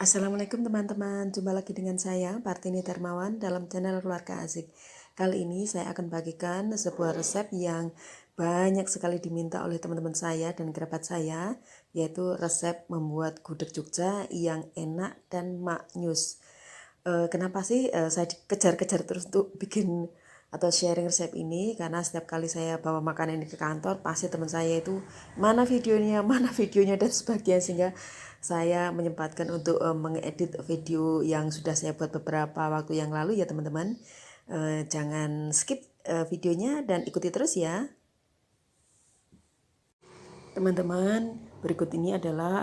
Assalamualaikum teman-teman, jumpa lagi dengan saya Partini Darmawan dalam channel Keluarga Asik. Kali ini saya akan bagikan sebuah resep yang banyak sekali diminta oleh teman-teman saya dan kerabat saya, yaitu resep membuat gudeg Jogja yang enak dan maknyus. Kenapa sih saya kejar-kejar terus untuk bikin atau sharing resep ini? Karena setiap kali saya bawa makanan ini ke kantor, pasti teman saya itu mana videonya dan sebagainya, sehingga saya menyempatkan untuk mengedit video yang sudah saya buat beberapa waktu yang lalu ya teman-teman. Jangan skip videonya dan ikuti terus ya. Teman-teman, berikut ini adalah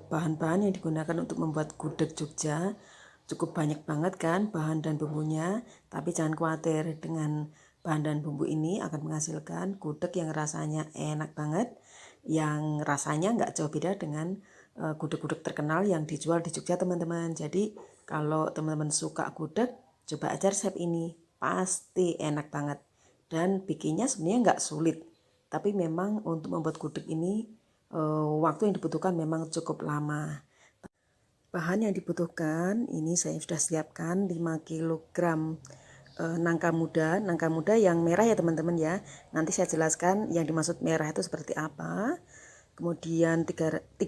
bahan-bahan yang digunakan untuk membuat gudeg Jogja. Cukup banyak banget kan bahan dan bumbunya, tapi jangan khawatir, dengan bahan dan bumbu ini akan menghasilkan gudeg yang rasanya enak banget, yang rasanya nggak jauh beda dengan gudeg-gudeg terkenal yang dijual di Jogja teman-teman. Jadi kalau teman-teman suka gudeg, coba aja resep ini, pasti enak banget. Dan bikinnya sebenarnya nggak sulit. Tapi memang untuk membuat gudeg ini waktu yang dibutuhkan memang cukup lama. Bahan yang dibutuhkan ini saya sudah siapkan 5 kg nangka muda yang merah ya teman-teman ya. Nanti saya jelaskan yang dimaksud merah itu seperti apa. Kemudian 300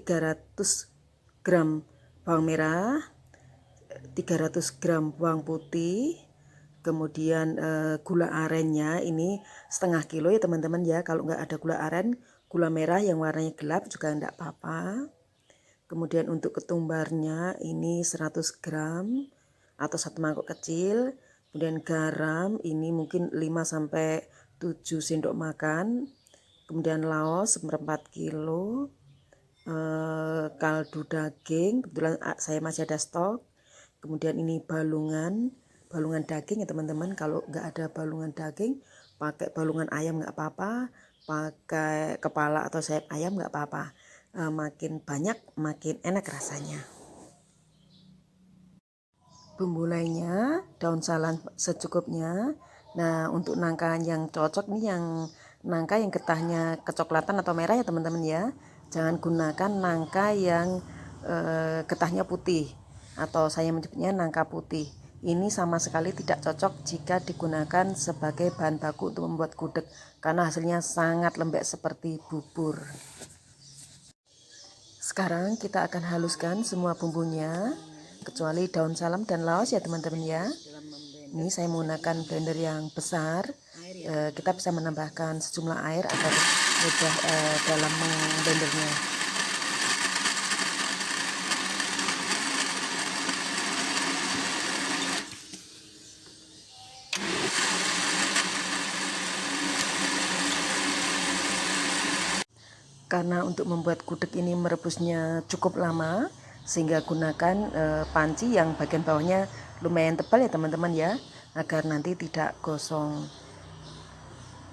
gram bawang merah, 300 gram bawang putih, kemudian gula arennya ini setengah kilo ya teman-teman ya. Kalau nggak ada gula aren, gula merah yang warnanya gelap juga enggak apa-apa. Kemudian untuk ketumbarnya ini 100 gram atau 1 mangkok kecil. Kemudian garam ini mungkin 5-7 sendok makan. Kemudian laos seperempat kilo. Kaldu daging, kebetulan saya masih ada stok. Kemudian ini balungan daging ya teman-teman. Kalau nggak ada balungan daging, pakai balungan ayam nggak apa-apa, pakai kepala atau sayap ayam nggak apa-apa. Makin banyak makin enak rasanya. Bumbu lainnya daun salam secukupnya. Nah, untuk nangka yang cocok nih, yang nangka yang getahnya kecoklatan atau merah ya teman-teman ya. Jangan gunakan nangka yang getahnya putih, atau saya menyebutnya nangka putih. Ini sama sekali tidak cocok jika digunakan sebagai bahan baku untuk membuat gudeg, karena hasilnya sangat lembek seperti bubur. Sekarang kita akan haluskan semua bumbunya, kecuali daun salam dan laos ya teman-teman ya. Ini saya menggunakan blender yang besar. Kita bisa menambahkan sejumlah air agar mudah dalam memblendernya. Karena untuk membuat gudeg ini merebusnya cukup lama, sehingga gunakan panci yang bagian bawahnya lumayan tebal ya teman-teman ya, agar nanti tidak gosong.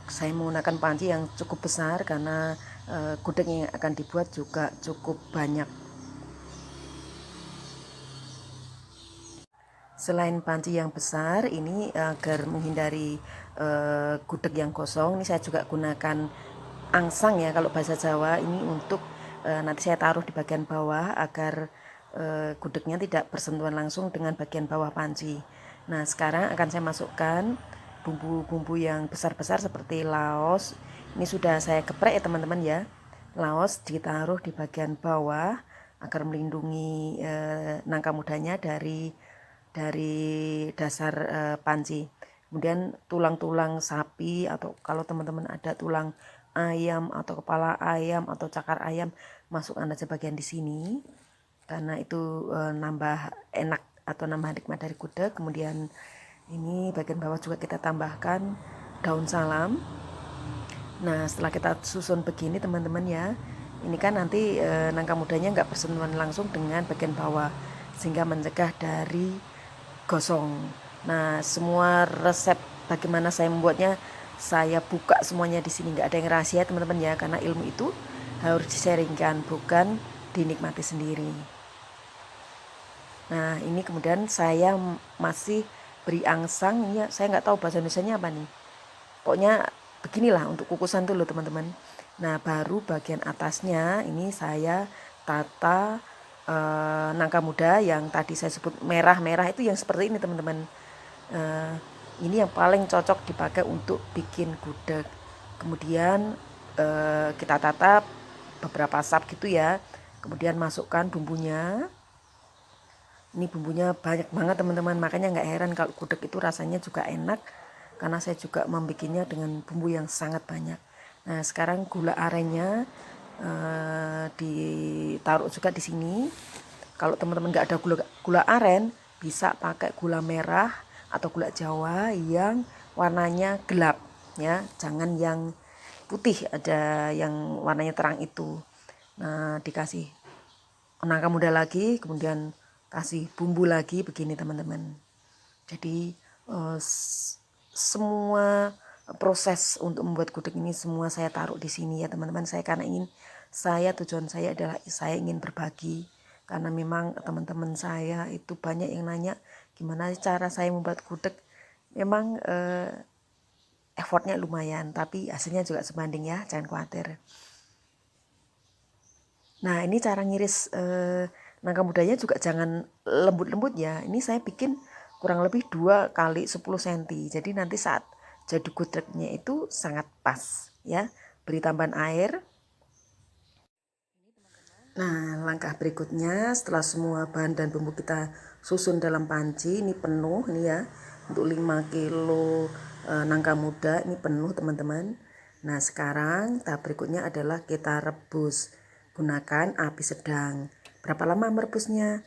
Saya menggunakan panci yang cukup besar karena gudeg yang akan dibuat juga cukup banyak. Selain panci yang besar ini, agar menghindari gudeg yang kosong, ini saya juga gunakan angsang ya kalau bahasa Jawa. Ini untuk nanti saya taruh di bagian bawah agar gudegnya tidak bersentuhan langsung dengan bagian bawah panci. Nah, sekarang akan saya masukkan bumbu-bumbu yang besar-besar seperti laos. Ini sudah saya geprek ya teman-teman ya. Laos ditaruh di bagian bawah agar melindungi nangka mudanya dari dasar panci. Kemudian tulang-tulang sapi, atau kalau teman-teman ada tulang ayam atau kepala ayam atau cakar ayam, masukkan aja bagian di sini karena itu nambah enak atau nambah nikmat dari gudeg. Kemudian ini bagian bawah juga kita tambahkan daun salam. Nah, setelah kita susun begini teman-teman ya, ini kan nanti nangka mudanya nggak bersentuhan langsung dengan bagian bawah, sehingga mencegah dari gosong. Nah, semua resep bagaimana saya membuatnya saya buka semuanya di sini, nggak ada yang rahasia teman-teman ya, karena ilmu itu harus disaringkan, bukan dinikmati sendiri. Nah, ini kemudian saya masih beri angsang ya, saya nggak tahu bahasa Indonesianya apa nih. Pokoknya beginilah untuk kukusan tuh loh teman-teman. Nah, baru bagian atasnya ini saya tata nangka muda yang tadi saya sebut merah-merah itu yang seperti ini teman-teman. Ini yang paling cocok dipakai untuk bikin gudeg. Kemudian kita tata beberapa sap gitu ya, kemudian masukkan bumbunya. Ini bumbunya banyak banget teman-teman, makanya nggak heran kalau gudeg itu rasanya juga enak, karena saya juga membikinnya dengan bumbu yang sangat banyak. Nah sekarang gula arennya ditaruh juga di sini. Kalau teman-teman nggak ada gula aren, bisa pakai gula merah atau gula Jawa yang warnanya gelap ya, jangan yang putih, ada yang warnanya terang itu. Nah dikasih nangka muda lagi, kemudian kasih bumbu lagi begini teman-teman. Jadi semua proses untuk membuat gudeg ini semua saya taruh di sini ya teman-teman. Tujuan saya adalah saya ingin berbagi, karena memang teman-teman saya itu banyak yang nanya gimana cara saya membuat gudeg. Memang effortnya lumayan, tapi hasilnya juga sebanding ya, jangan khawatir. Nah ini cara ngiris nangka mudanya juga jangan lembut-lembut ya. Ini saya bikin kurang lebih 2 kali 10 cm. Jadi nanti saat jadi gudegnya itu sangat pas ya. Beri tambahan air. Nah langkah berikutnya setelah semua bahan dan bumbu kita susun dalam panci, ini penuh nih ya. Untuk 5 kilo nangka muda ini penuh teman-teman. Nah sekarang tahap berikutnya adalah kita rebus. Gunakan api sedang. Berapa lama merebusnya?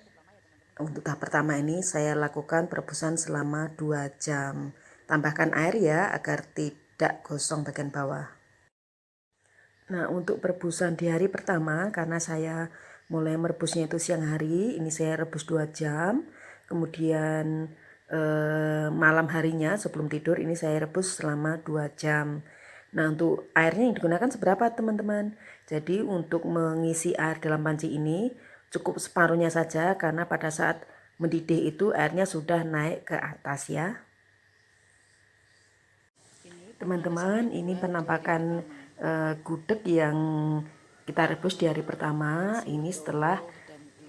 Untuk tahap pertama ini saya lakukan perebusan selama 2 jam. Tambahkan air ya agar tidak gosong bagian bawah. Nah untuk perebusan di hari pertama, karena saya mulai merebusnya itu siang hari, ini saya rebus 2 jam. Kemudian malam harinya sebelum tidur ini saya rebus selama 2 jam. Nah untuk airnya yang digunakan seberapa teman-teman? Jadi untuk mengisi air dalam panci ini cukup separuhnya saja, karena pada saat mendidih itu airnya sudah naik ke atas ya. Teman-teman, ini penampakan gudeg yang kita rebus di hari pertama. Ini setelah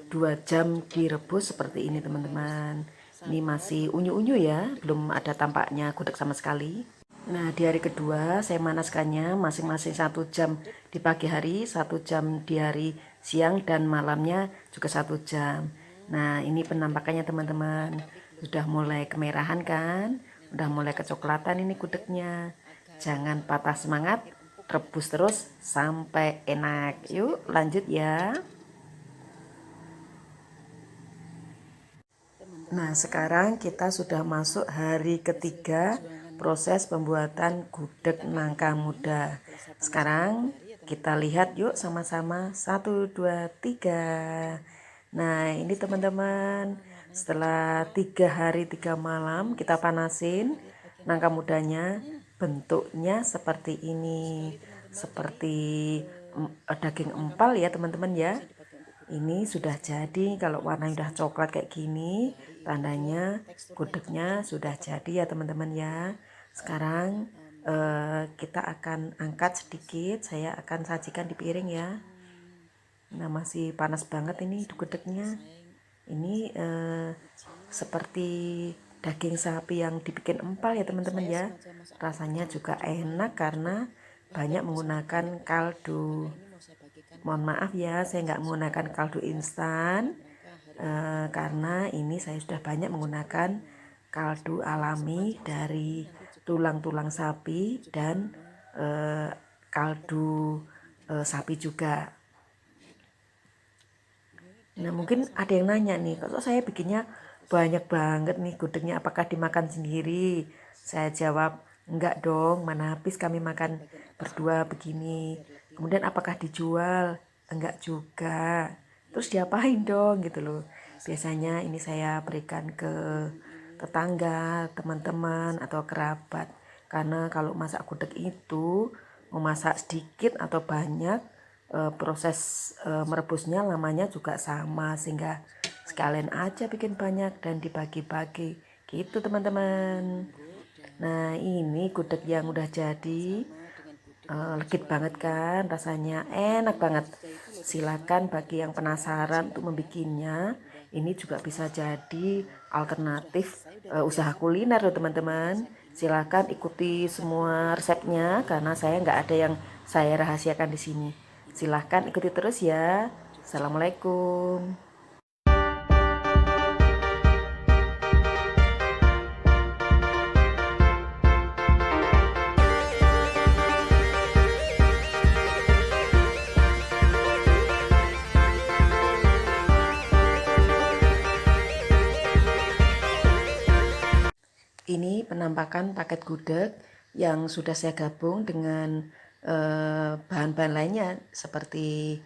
2 jam direbus seperti ini teman-teman. Ini masih unyu-unyu ya, belum ada tampaknya gudeg sama sekali. Nah di hari kedua saya manaskannya masing-masing 1 jam di pagi hari, 1 jam di hari siang, dan malamnya juga 1 jam. Nah ini penampakannya teman-teman, sudah mulai kemerahan kan, udah mulai kecoklatan ini gudegnya. Jangan patah semangat, rebus terus sampai enak. Yuk lanjut ya. Nah sekarang kita sudah masuk hari ketiga proses pembuatan gudeg nangka muda. Sekarang kita lihat yuk sama-sama, 1, 2, 3. Nah ini teman-teman, setelah 3 hari 3 malam kita panasin nangka mudanya, bentuknya seperti ini, seperti daging empal ya teman-teman ya. Ini sudah jadi. Kalau warnanya udah coklat kayak gini, tandanya gudegnya sudah jadi ya teman-teman ya. Sekarang kita akan angkat sedikit, saya akan sajikan di piring ya. Nah masih panas banget ini gudegnya. Ini seperti daging sapi yang dibikin empal ya teman-teman ya. Rasanya juga enak karena banyak menggunakan kaldu. Mohon maaf ya, saya nggak menggunakan kaldu instan karena ini saya sudah banyak menggunakan kaldu alami dari tulang-tulang sapi dan kaldu sapi juga. Nah mungkin ada yang nanya nih, kalau saya bikinnya banyak banget nih gudegnya, apakah dimakan sendiri? Saya jawab, enggak dong, mana habis kami makan berdua begini. Kemudian apakah dijual? Enggak juga. Terus diapain dong gitu loh. Biasanya ini saya berikan ke tetangga, teman-teman, atau kerabat. Karena kalau masak gudeg itu, mau masak sedikit atau banyak, proses merebusnya lamanya juga sama, sehingga sekalian aja bikin banyak dan dibagi-bagi gitu teman-teman. Nah ini gudeg yang udah jadi, legit banget kan, rasanya enak banget. Silakan bagi yang penasaran untuk membikinnya, ini juga bisa jadi alternatif usaha kuliner loh teman-teman. Silakan ikuti semua resepnya karena saya nggak ada yang saya rahasiakan di sini. Silakan ikuti terus ya. Assalamualaikum. Ini penampakan paket gudeg yang sudah saya gabung dengan bahan-bahan lainnya seperti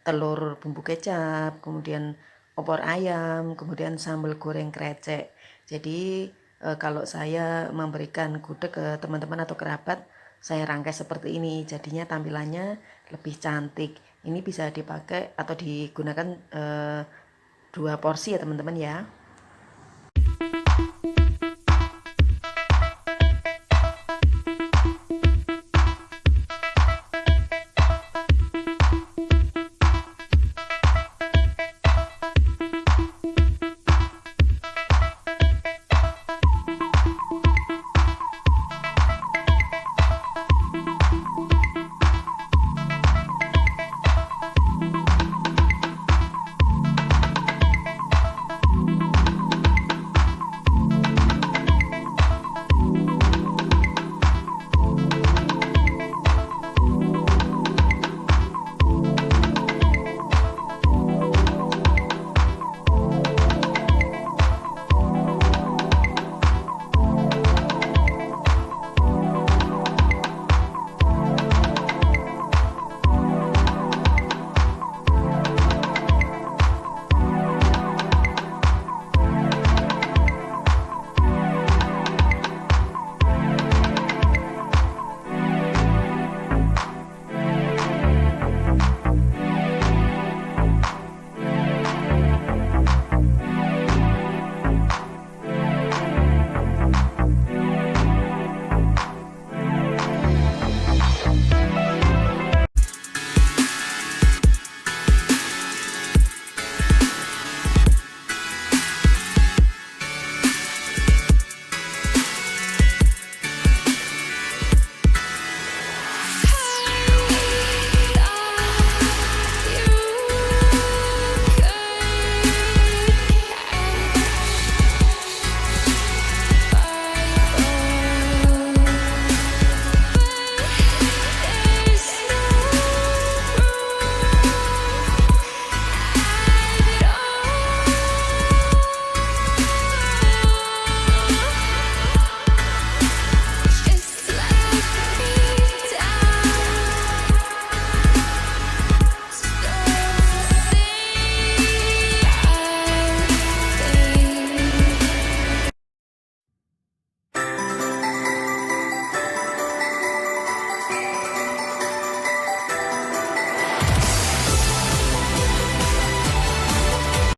telur bumbu kecap, kemudian opor ayam, kemudian sambal goreng krecek. Jadi kalau saya memberikan gudeg ke teman-teman atau kerabat, saya rangkai seperti ini. Jadinya tampilannya lebih cantik. Ini bisa dipakai atau digunakan 2 porsi ya teman-teman ya.